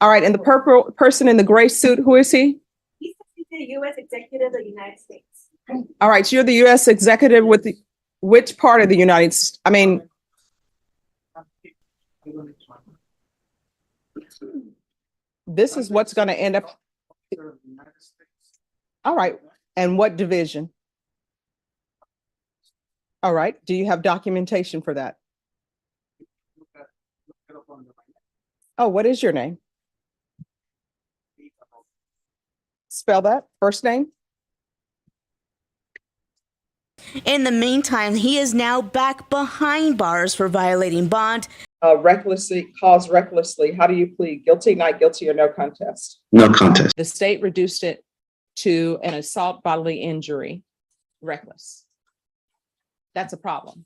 All right, and the purple person in the gray suit, who is he? He's the U.S. Executive of the United States. All right, so you're the U.S. executive with which part of the United States? I mean, this is what's going to end up. All right, and what division? All right, do you have documentation for that? Oh, what is your name? Spell that, first name? In the meantime, he is now back behind bars for violating bond. Recklessly, cause recklessly. How do you plead? Guilty, not guilty, or no contest? No contest. The state reduced it to an assault, bodily injury, reckless. That's a problem.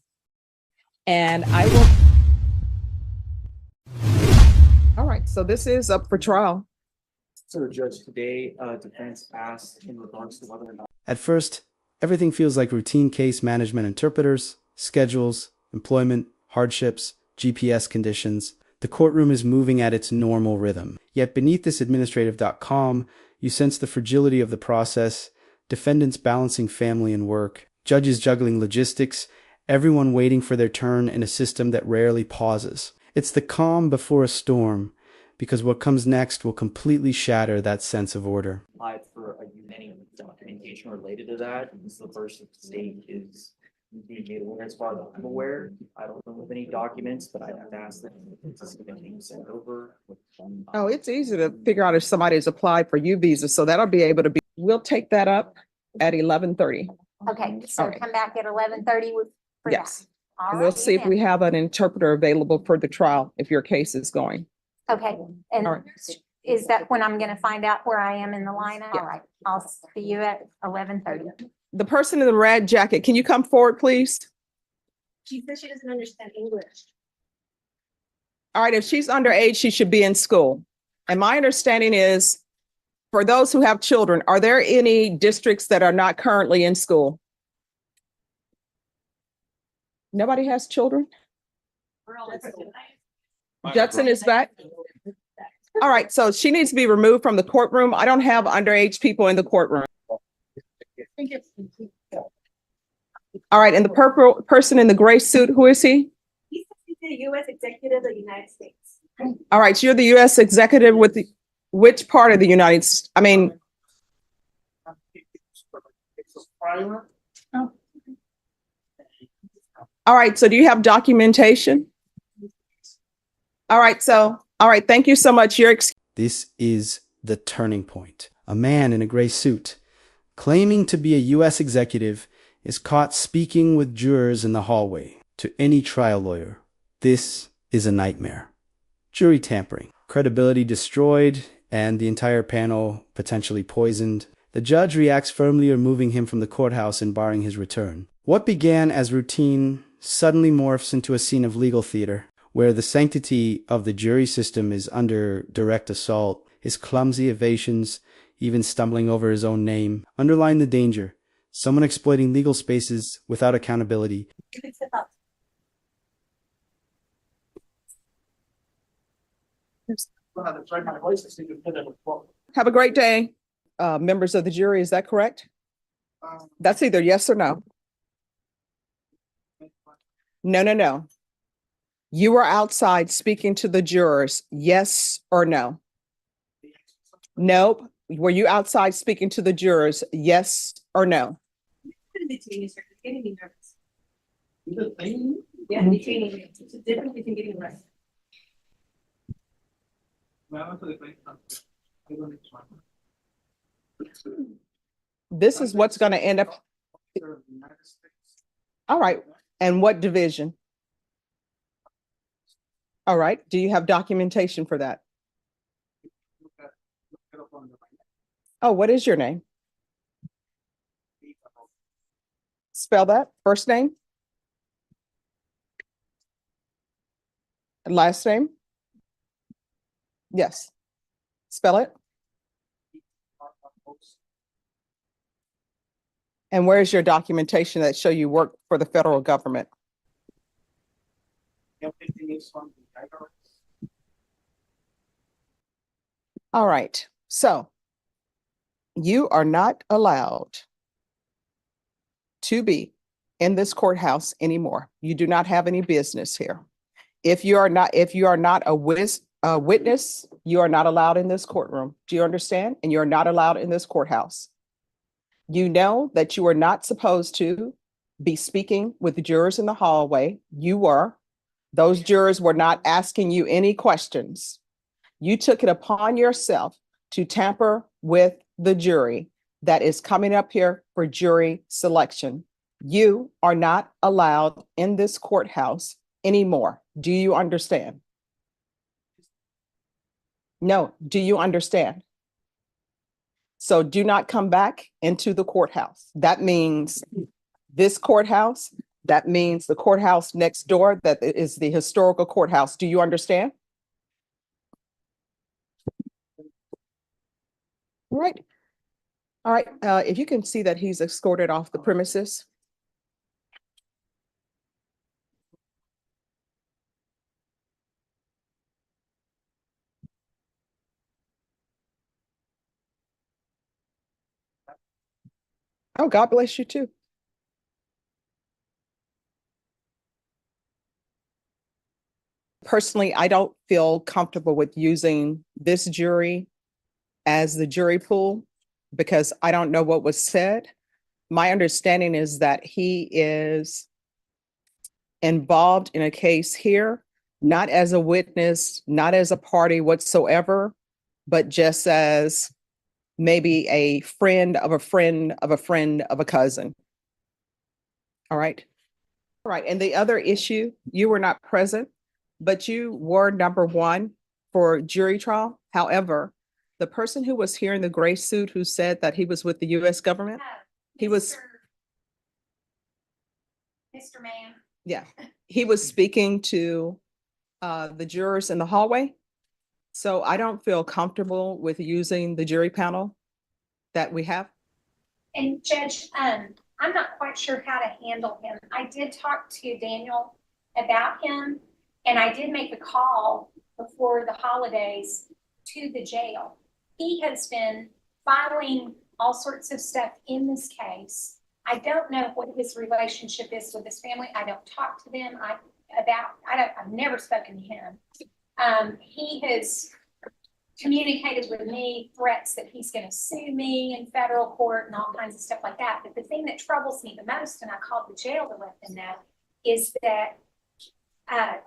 And I will. All right, so this is up for trial. So Judge, today, defense asked in regards to whether or not. At first, everything feels like routine case management: interpreters, schedules, employment, hardships, GPS conditions. The courtroom is moving at its normal rhythm. Yet beneath this administrative.com, you sense the fragility of the process, defendants balancing family and work, judges juggling logistics, everyone waiting for their turn in a system that rarely pauses. It's the calm before a storm, because what comes next will completely shatter that sense of order. Applied for any documentation related to that. This is the first state is being made aware. As far as I'm aware, I don't know of any documents, but I have to ask them if this is being sent over. Oh, it's easy to figure out if somebody's applied for U visa, so that'll be able to be, we'll take that up at 11:30. Okay, so All right. come back at 11:30 for that. Yes. All And we'll right, see if we then. have an interpreter available for the trial if your case is going. Okay, and All right. is that when I'm gonna find out where I am in the lineup? Yeah. All right, I'll see you at 11:30. The person in the red jacket, can you come forward, please? She says she doesn't understand English. All right, if she's underage, she should be in school. And my understanding is, for those who have children, are there any districts that are not currently in school? Nobody has children? We're all in school. Judson is back? All right, so she needs to be removed from the courtroom. I don't have underage people in the courtroom. All right, and the purple person in the gray suit, who is he? He's the U.S. Executive of the United States. All right, so you're the U.S. executive with which part of the United States? I mean, all right, so do you have documentation? All right, thank you so much. This is the turning point. A man in a gray suit, claiming to be a U.S. executive, is caught speaking with jurors in the hallway. To any trial lawyer, this is a nightmare. Jury tampering, credibility destroyed, and the entire panel potentially poisoned. The judge reacts firmly, removing him from the courthouse and barring his return. What began as routine suddenly morphs into a scene of legal theater, where the sanctity of the jury system is under direct assault. His clumsy evasions, even stumbling over his own name, underline the danger. Someone exploiting legal spaces without accountability. Have a great day. Members of the jury, is that correct? That's either yes or no. No. You were outside speaking to the jurors, yes or no? Nope. Were you outside speaking to the jurors, yes or no? It's getting me nervous. Yeah, detaining me. It's a difference between getting arrested. This is what's going to end up. All right. And what division? All right. Do you have documentation for that? Oh, what is your name? Spell that, first name? And last name? Yes. Spell it. And where's your documentation that show you work for the federal government? All right, so you are not allowed to be in this courthouse anymore. You do not have any business here. If you are not a witness, you are not allowed in this courtroom. Do you understand? And you're not allowed in this courthouse. You know that you are not supposed to be speaking with the jurors in the hallway. You were. Those jurors were not asking you any questions. You took it upon yourself to tamper with the jury that is coming up here for jury selection. You are not allowed in this courthouse anymore. Do you understand? No, do you understand? So do not come back into the courthouse. That means this courthouse, that means the courthouse next door, that is the historical courthouse. Do you understand? All right. All right. If you can see that he's escorted off the premises. Oh, God bless you too. Personally, I don't feel comfortable with using this jury as the jury pool because I don't know what was said. My understanding is that he is involved in a case here, not as a witness, not as a party whatsoever, but just as maybe a friend of a friend of a friend of a cousin. All right. All right. And the other issue, you were not present, but you were number one for jury trial. However, the person who was here in the gray suit who said that he was with the US government, he was, Mr. Man. yeah, he was speaking to the jurors in the hallway. So I don't feel comfortable with using the jury panel that we have. And Judge, I'm not quite sure how to handle him. I did talk to Daniel about him, and I did make a call before the holidays to the jail. He has been filing all sorts of stuff in this case. I don't know what his relationship is with his family. I don't talk to them. I've never spoken to him. He has communicated with me threats that he's going to sue me in federal court and all kinds of stuff like that. But the thing that troubles me the most, and I called the jail to let them know, is that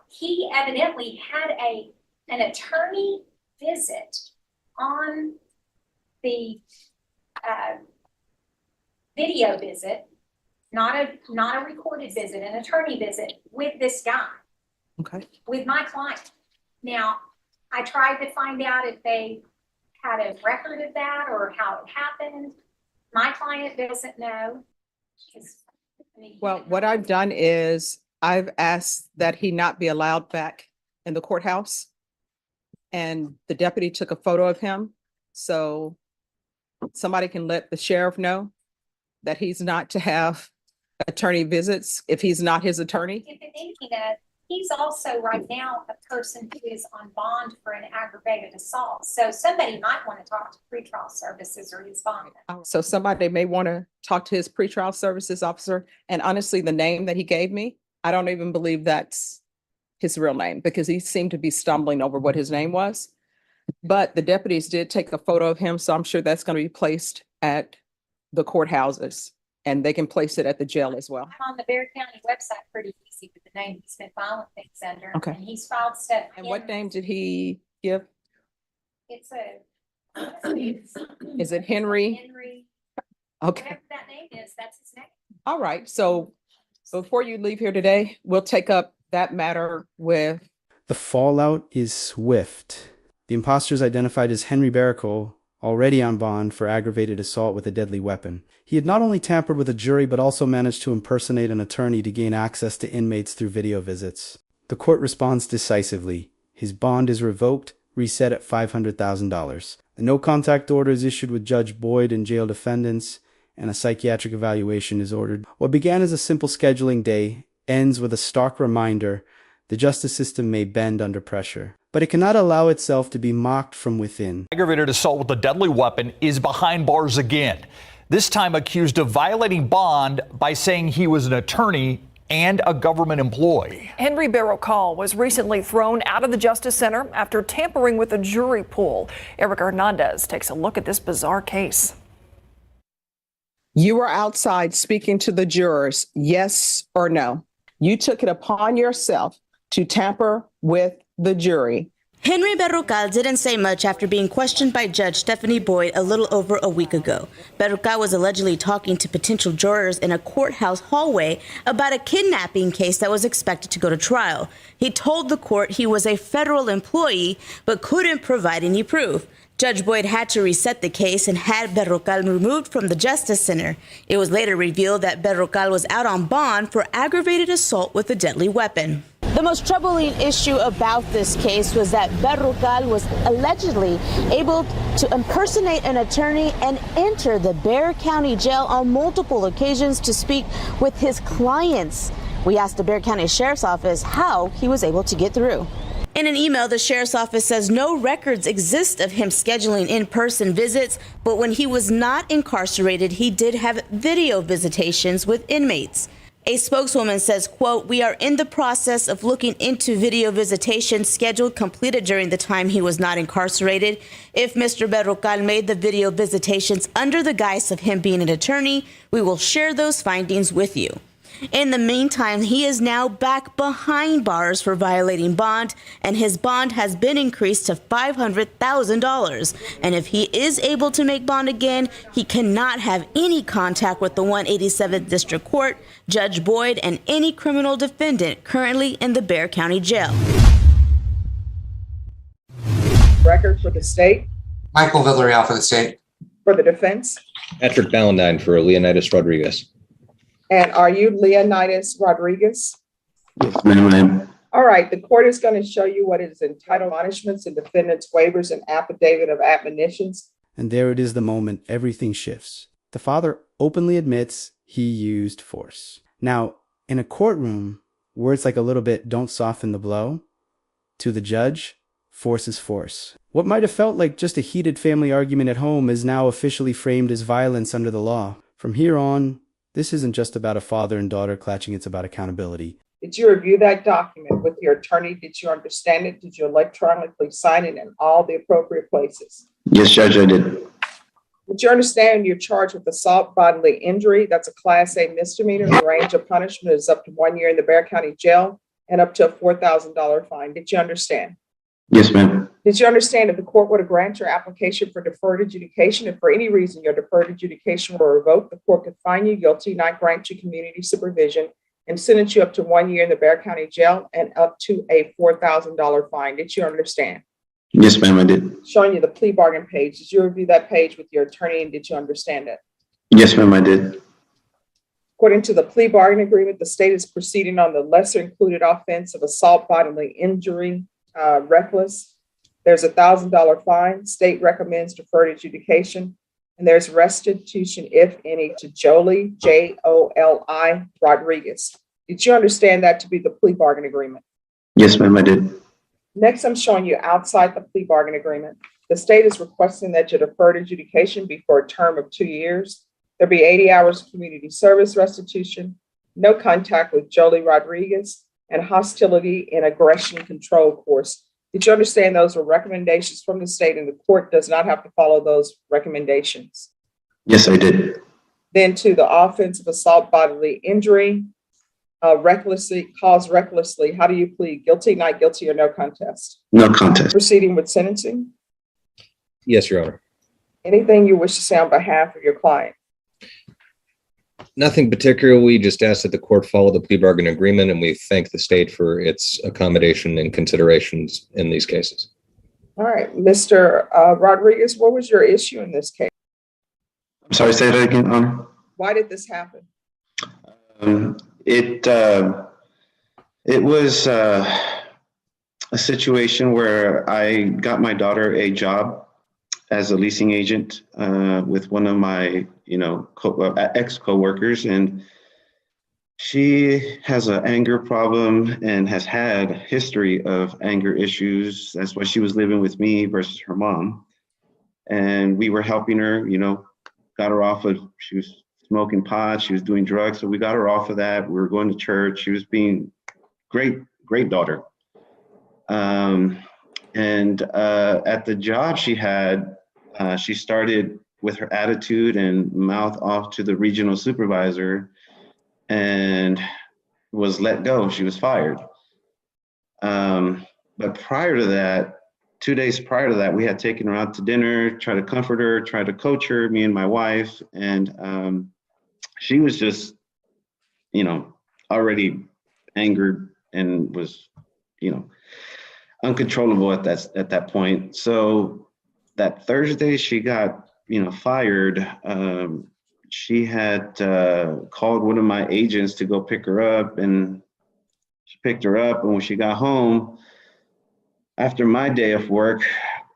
he evidently had an attorney visit on the video visit, not a recorded visit, an attorney visit with this guy. Okay. With my client. Now, I tried to find out if they had a record of that or how it happened. My client doesn't know. Well, what I've done is I've asked that he not be allowed back in the courthouse. And the deputy took a photo of him. So somebody can let the sheriff know that he's not to have attorney visits if he's not his attorney. If anything, he's also right now a person who is on bond for an aggravated assault. So somebody might want to talk to pretrial services or his bond. So somebody may want to talk to his pretrial services officer. And honestly, the name that he gave me, I don't even believe that's his real name because he seemed to be stumbling over what his name was. But the deputies did take a photo of him. So I'm sure that's going to be placed at the courthouses and they can place it at the jail as well. I'm on the Bexar County website pretty easy with the name he's been filing things under. Okay. And he's filed stuff. And what name did he give? It's Is it Henry? Henry. Okay. Whatever that name is, that's his name. All right. So before you leave here today, we'll take up that matter with. The fallout is swift. The imposter is identified as Henry Baraco, already on bond for aggravated assault with a deadly weapon. He had not only tampered with a jury, but also managed to impersonate an attorney to gain access to inmates through video visits. The court responds decisively. His bond is revoked, reset at $500,000. A no-contact order is issued with Judge Boyd and jail defendants, and a psychiatric evaluation is ordered. What began as a simple scheduling day ends with a stark reminder the justice system may bend under pressure. but it cannot allow itself to be mocked from within. Aggravated assault with a deadly weapon is behind bars again, this time accused of violating bond by saying he was an attorney and a government employee. Henry Berrocal was recently thrown out of the Justice Center after tampering with a jury pool. Eric Hernandez takes a look at this bizarre case. You were outside speaking to the jurors, yes or no? You took it upon yourself to tamper with the jury. Henry Berrocal didn't say much after being questioned by Judge Stephanie Boyd a little over a week ago. Berrocal was allegedly talking to potential jurors in a courthouse hallway about a kidnapping case that was expected to go to trial. He told the court he was a federal employee but couldn't provide any proof. Judge Boyd had to reset the case and had Berrocal removed from the Justice Center. It was later revealed that Berrocal was out on bond for aggravated assault with a deadly weapon. The most troubling issue about this case was that Berrocal was allegedly able to impersonate an attorney and enter the Bexar County Jail on multiple occasions to speak with his clients. We asked the Bexar County Sheriff's Office how he was able to get through. In an email, the sheriff's office says no records exist of him scheduling in-person visits, but when he was not incarcerated, he did have video visitations with inmates. A spokeswoman says, quote, "We are in the process of looking into video visitations scheduled completed during the time he was not incarcerated. If Mr. Berrocal made the video visitations under the guise of him being an attorney, we will share those findings with you." In the meantime, he is now back behind bars for violating bond, and his bond has been increased to $500,000. And if he is able to make bond again, he cannot have any contact with the 187th District Court, Judge Boyd, and any criminal defendant currently in the Bexar County Jail. Record for the state, Michael Villarreal for the state. for the defense. Patrick Ballandine for Leonidas Rodriguez. And are you Leonidas Rodriguez? Yes, ma'am. All right, the court is going to show you what is entitled admonishments and defendants' waivers and affidavit of admonitions. And there it is the moment everything shifts. The father openly admits he used force. Now, in a courtroom, words like a little bit don't soften the blow. To the judge, force is force. What might have felt like just a heated family argument at home is now officially framed as violence under the law. From here on, this isn't just about a father and daughter clashing, it's about accountability. Did you review that document with your attorney? Did you understand it? Did you electronically sign it in all the appropriate places? Yes, Judge, I did. Did you understand you're charged with assault bodily injury? That's a Class A misdemeanor. The range of punishment is up to 1 year in the Bexar County Jail and up to a $4,000 fine. Did you understand? Yes, ma'am. Did you understand if the court were to grant your application for deferred adjudication, if for any reason your deferred adjudication were revoked, the court could find you guilty, not grant you community supervision, and sentence you up to 1 year in the Bexar County Jail and up to a $4,000 fine? Did you understand? Yes, ma'am, I did. Showing you the plea bargain page. Did you review that page with your attorney and did you understand it? Yes, ma'am, I did. According to the plea bargain agreement, the state is proceeding on the lesser included offense of assault bodily injury, reckless. There's a $1,000 fine. State recommends deferred adjudication, and there's restitution, if any, to Jolie, Joli Rodriguez. Did you understand that to be the plea bargain agreement? Yes, ma'am, I did. Next, I'm showing you outside the plea bargain agreement. The state is requesting that your deferred adjudication be for a term of 2 years. There'll be 80 hours of community service restitution, no contact with Jolie Rodriguez, and hostility and aggression control course. Did you understand those were recommendations from the state and the court does not have to follow those recommendations? Yes, I did. Then to the offense of assault bodily injury, recklessly, caused recklessly. How do you plead? Guilty, not guilty, or no contest? No contest. Proceeding with sentencing. Yes, Your Honor. Anything you wish to say on behalf of your client? Nothing particular. We just ask that the court follow the plea bargain agreement, and we thank the state for its accommodation and considerations in these cases. All right, Mr. Rodriguez, what was your issue in this case? I'm sorry, say that again, Honor. Why did this happen? It was a situation where I got my daughter a job as a leasing agent with one of my, ex-coworkers, and She has an anger problem and has had a history of anger issues. That's why she was living with me versus her mom. And we were helping her, got her off of, she was smoking pot, she was doing drugs. So we got her off of that. We were going to church. She was being great daughter. And at the job she had, she started with her attitude and mouth off to the regional supervisor and was let go. She was fired. But prior to that, 2 days prior to that, we had taken her out to dinner, tried to comfort her, tried to coach her, me and my wife. And she was just, already angered and was, uncontrollable at that point. So that Thursday she got, fired. She had called one of my agents to go pick her up, and she picked her up. And when she got home, after my day of work,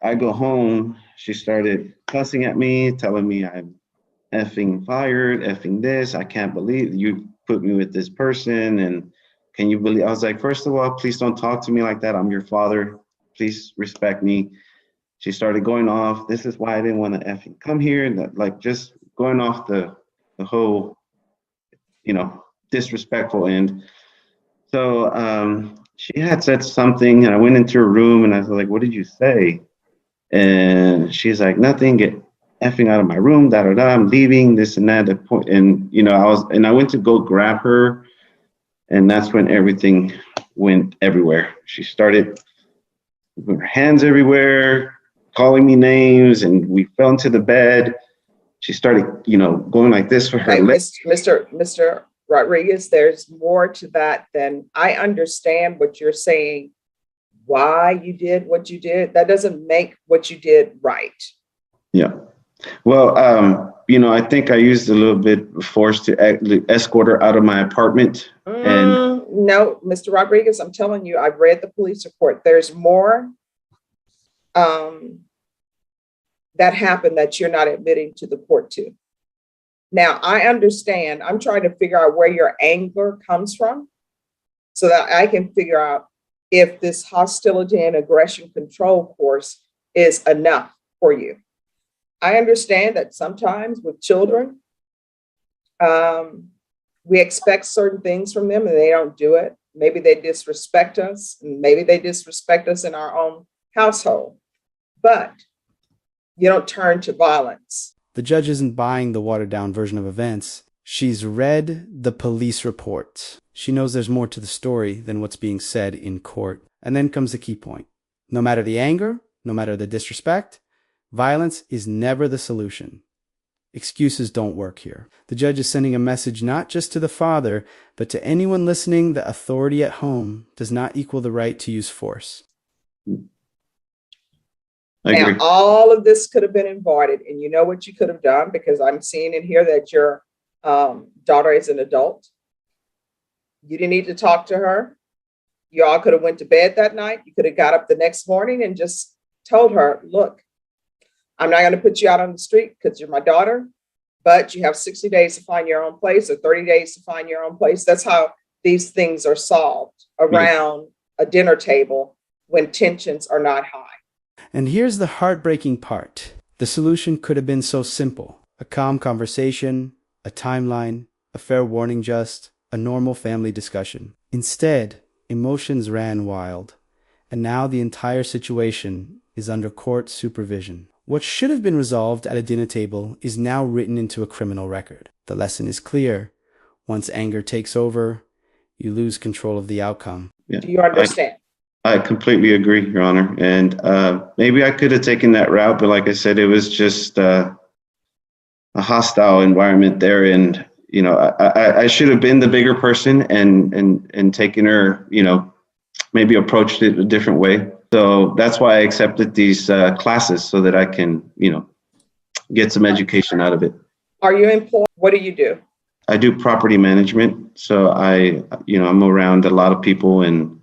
I go home, she started cussing at me, telling me I'm effing fired, effing this. I can't believe you put me with this person. And can you believe? I was like, first of all, please don't talk to me like that. I'm your father. Please respect me. She started going off. This is why I didn't want to effing come here. And that, like, just going off the whole, disrespectful end. So she had said something, and I went into her room and I was like, what did you say? And she's like, nothing, get effing out of my room, da da da, I'm leaving, this and that. And I went to go grab her, and that's when everything went everywhere. She started with her hands everywhere, calling me names, and we fell into the bed. She started, going like this for her Okay, legs. Mr. Rodriguez, there's more to that than I understand what you're saying, why you did what you did. That doesn't make what you did right. Yeah. Well, I think I used a little bit of force to escort her out of my apartment. And No, Mr. Rodriguez, I'm telling you, I've read the police report. There's more that happened that you're not admitting to the court to. Now, I understand. I'm trying to figure out where your anger comes from so that I can figure out if this hostility and aggression control course is enough for you. I understand that sometimes with children, we expect certain things from them and they don't do it. Maybe they disrespect us, and maybe they disrespect us in our own household, but you don't turn to violence. The judge isn't buying the watered-down version of events. She's read the police report. She knows there's more to the story than what's being said in court. And then comes the key point. No matter the anger, no matter the disrespect, violence is never the solution. Excuses don't work here. The judge is sending a message not just to the father, but to anyone listening that authority at home does not equal the right to use force. Now, all of this could have been avoided, and you know what you could have done, because I'm seeing in here that your daughter is an adult. You didn't need to talk to her. You all could have went to bed that night. You could have got up the next morning and just told her, look, I'm not going to put you out on the street because you're my daughter, but you have 60 days to find your own place or 30 days to find your own place. That's how these things are solved around a dinner table when tensions are not high. And here's the heartbreaking part. The solution could have been so simple. A calm conversation, a timeline, a fair warning, just a normal family discussion. Instead, emotions ran wild, and now the entire situation is under court supervision. What should have been resolved at a dinner table is now written into a criminal record. The lesson is clear. Once anger takes over, you lose control of the outcome. Yeah. Do you understand? I completely agree, Your Honor. And maybe I could have taken that route, but like I said, it was just a hostile environment there. And, I should have been the bigger person and taken her, maybe approached it a different way. So that's why I accepted these classes, so that I can, get some education out of it. Are you employed? What do you do? I do property management. So I'm around a lot of people, and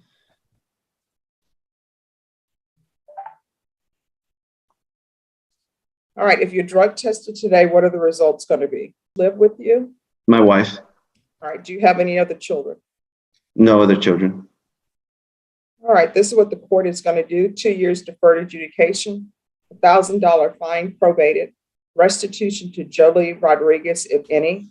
All right, if you're drug tested today, what are the results going to be? Live with you? my wife. All right, do you have any other children? No other children. All right, this is what the court is going to do. 2 years deferred adjudication, $1,000 fine probated, restitution to Jolie Rodriguez, if any,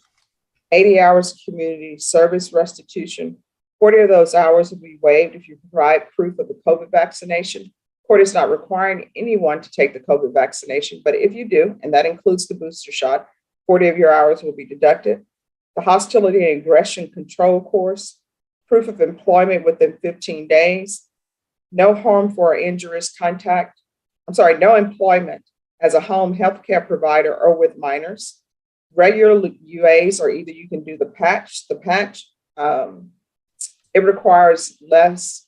80 hours community service restitution. 40 of those hours will be waived if you provide proof of the COVID vaccination. Court is not requiring anyone to take the COVID vaccination, but if you do, and that includes the booster shot, 40 of your hours will be deducted. The hostility and aggression control course, proof of employment within 15 days, no harmful or injurious contact, no employment as a home healthcare provider or with minors. Regular UAs, or either you can do the patch. It requires less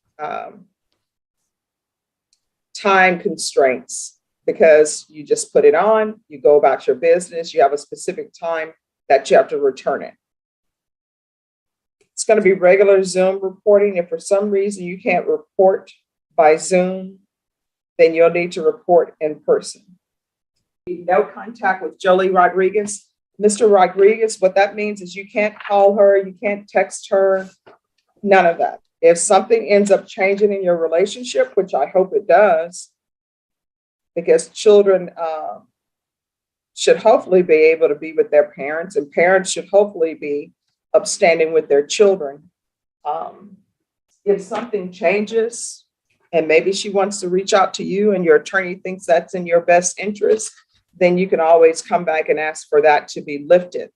time constraints because you just put it on, you go about your business, you have a specific time that you have to return it. It's going to be regular Zoom reporting. If for some reason you can't report by Zoom, then you'll need to report in person. No contact with Jolie Rodriguez. Mr. Rodriguez, what that means is you can't call her, you can't text her, none of that. If something ends up changing in your relationship, which I hope it does, because children should hopefully be able to be with their parents, and parents should hopefully be upstanding with their children. If something changes and maybe she wants to reach out to you and your attorney thinks that's in your best interest, then you can always come back and ask for that to be lifted.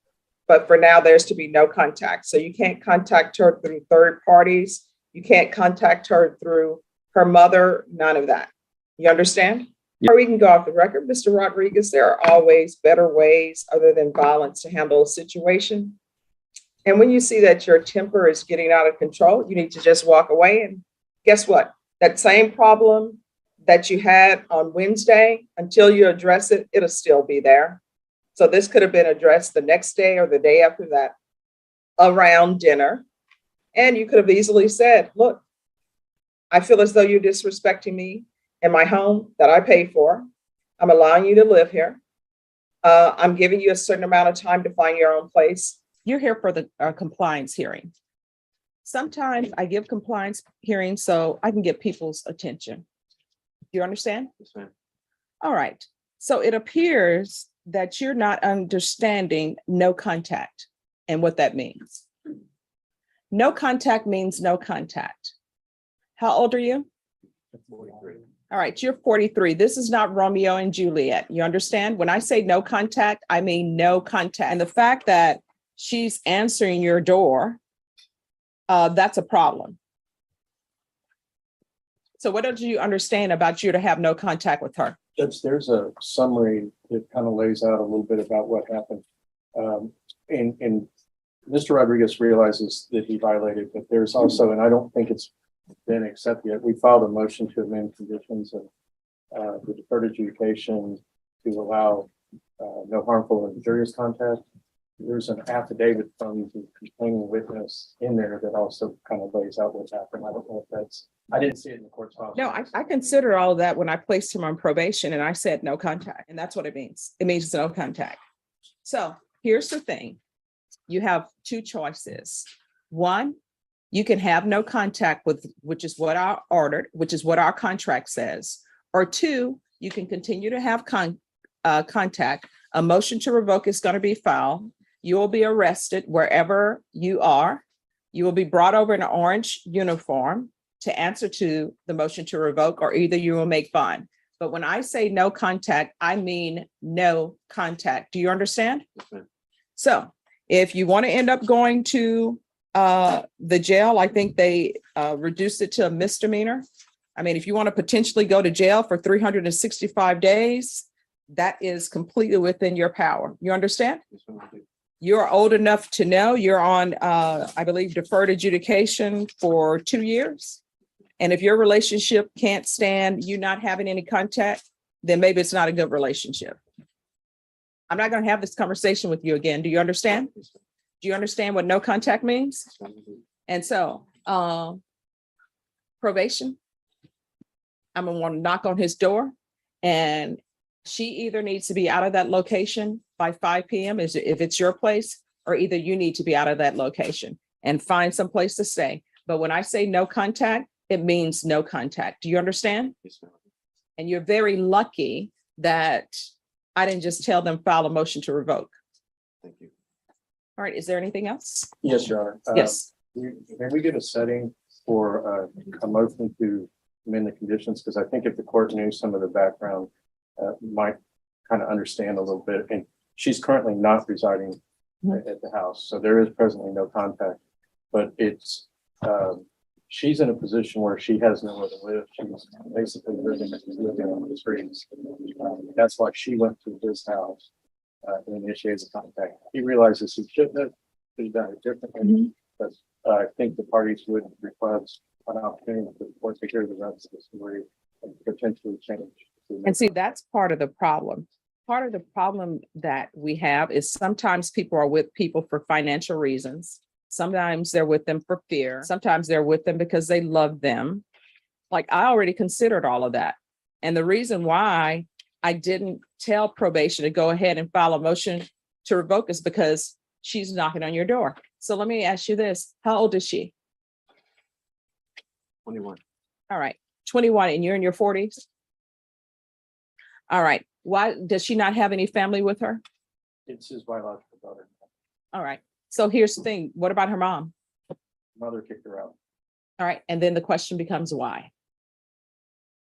But for now, there's to be no contact. So you can't contact her through third parties. You can't contact her through her mother, none of that. You understand? Or we can go off the record, Mr. Rodriguez, there are always better ways other than violence to handle a situation. And when you see that your temper is getting out of control, you need to just walk away. And guess what? That same problem that you had on Wednesday, until you address it, it'll still be there. So this could have been addressed the next day or the day after that around dinner. And you could have easily said, look, I feel as though you're disrespecting me in my home that I paid for. I'm allowing you to live here. I'm giving you a certain amount of time to find your own place. You're here for the compliance hearing. Sometimes I give compliance hearings so I can get people's attention. Do you understand? Yes, ma'am. All right. So it appears that you're not understanding no contact and what that means. No contact means no contact. How old are you? 43. All right, you're 43. This is not Romeo and Juliet. You understand? When I say no contact, I mean no contact. And the fact that she's answering your door, that's a problem. So what did you understand about you to have no contact with her? Judge, there's a summary that kind of lays out a little bit about what happened. And Mr. Rodriguez realizes that he violated, but there's also, and I don't think it's been accepted yet, we filed a motion to amend conditions of the deferred adjudication to allow no harmful or injurious contact. There's an affidavit from the complaining witness in there that also kind of lays out what happened. I don't know if that's, I didn't see it in the court's file. No, I consider all of that when I placed him on probation and I said no contact, and that's what it means. It means no contact. So here's the thing. You have two choices. One, you can have no contact with, which is what I ordered, which is what our contract says. Or two, you can continue to have contact. A motion to revoke is going to be filed. You will be arrested wherever you are. You will be brought over in an orange uniform to answer to the motion to revoke, or either you will make bond. But when I say no contact, I mean no contact. Do you understand? So if you want to end up going to the jail, I think they reduced it to a misdemeanor. I mean, if you want to potentially go to jail for 365 days, that is completely within your power. You understand? You're old enough to know you're on, I believe, deferred adjudication for 2 years. And if your relationship can't stand you not having any contact, then maybe it's not a good relationship. I'm not going to have this conversation with you again. Do you understand? Do you understand what no contact means? And so probation, I'm going to want to knock on his door, and she either needs to be out of that location by 5 p.m. if it's your place, or either you need to be out of that location and find some place to stay. But when I say no contact, it means no contact. Do you understand? Yes, ma'am. And you're very lucky that I didn't just tell them file a motion to revoke. Thank you. All right, is there anything else? Yes, Your Honor. Yes. Can we get a setting for a motion to amend the conditions? Because I think if the court knew some of the background, might kind of understand a little bit. And she's currently not residing at the house, so there is presently no contact. But it's she's in a position where she has nowhere to live. She's basically living on the streets. That's why she went to his house and initiated contact. He realizes he shouldn't have done it differently, but I think the parties would request an opportunity for the court to hear the rest of the story and potentially change. And see, that's part of the problem. Part of the problem that we have is sometimes people are with people for financial reasons. Sometimes they're with them for fear. Sometimes they're with them because they love them. Like, I already considered all of that. And the reason why I didn't tell probation to go ahead and file a motion to revoke is because she's knocking on your door. So let me ask you this. How old is she? 21. All right, 21, and you're in your 40s? All right. Why does she not have any family with her? It's his biological daughter. All right. So here's the thing. What about her mom? Mother kicked her out. All right. And then the question becomes why?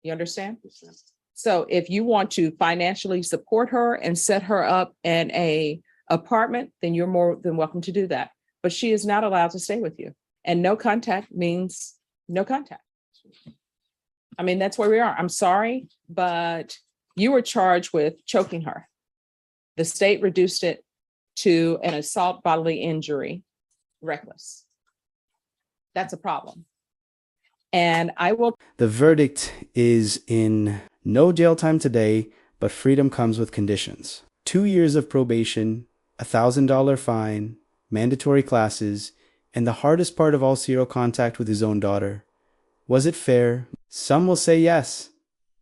You understand? Yes, ma'am. So if you want to financially support her and set her up in a apartment, then you're more than welcome to do that. But she is not allowed to stay with you. And no contact means no contact. I mean, that's where we are. I'm sorry, but you were charged with choking her. The state reduced it to an assault bodily injury, reckless. That's a problem. And I will. The verdict is in no jail time today, but freedom comes with conditions. 2 years of probation, $1,000 fine, mandatory classes, and the hardest part of all, zero contact with his own daughter. Was it fair? Some will say yes.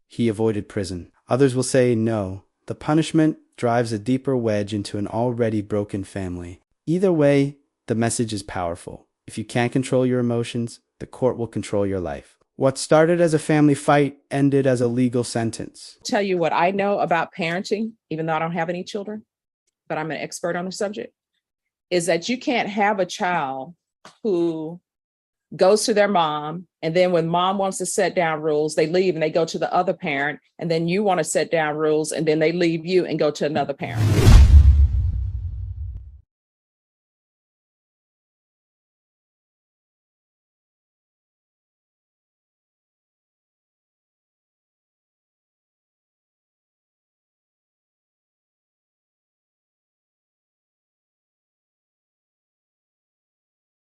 He avoided prison. Others will say no. The punishment drives a deeper wedge into an already broken family. Either way, the message is powerful. If you can't control your emotions, the court will control your life. What started as a family fight ended as a legal sentence. Tell you what I know about parenting, even though I don't have any children, but I'm an expert on the subject, is that you can't have a child who goes to their mom, and then when mom wants to set down rules, they leave and they go to the other parent, and then you want to set down rules, and then they leave you and go to another parent.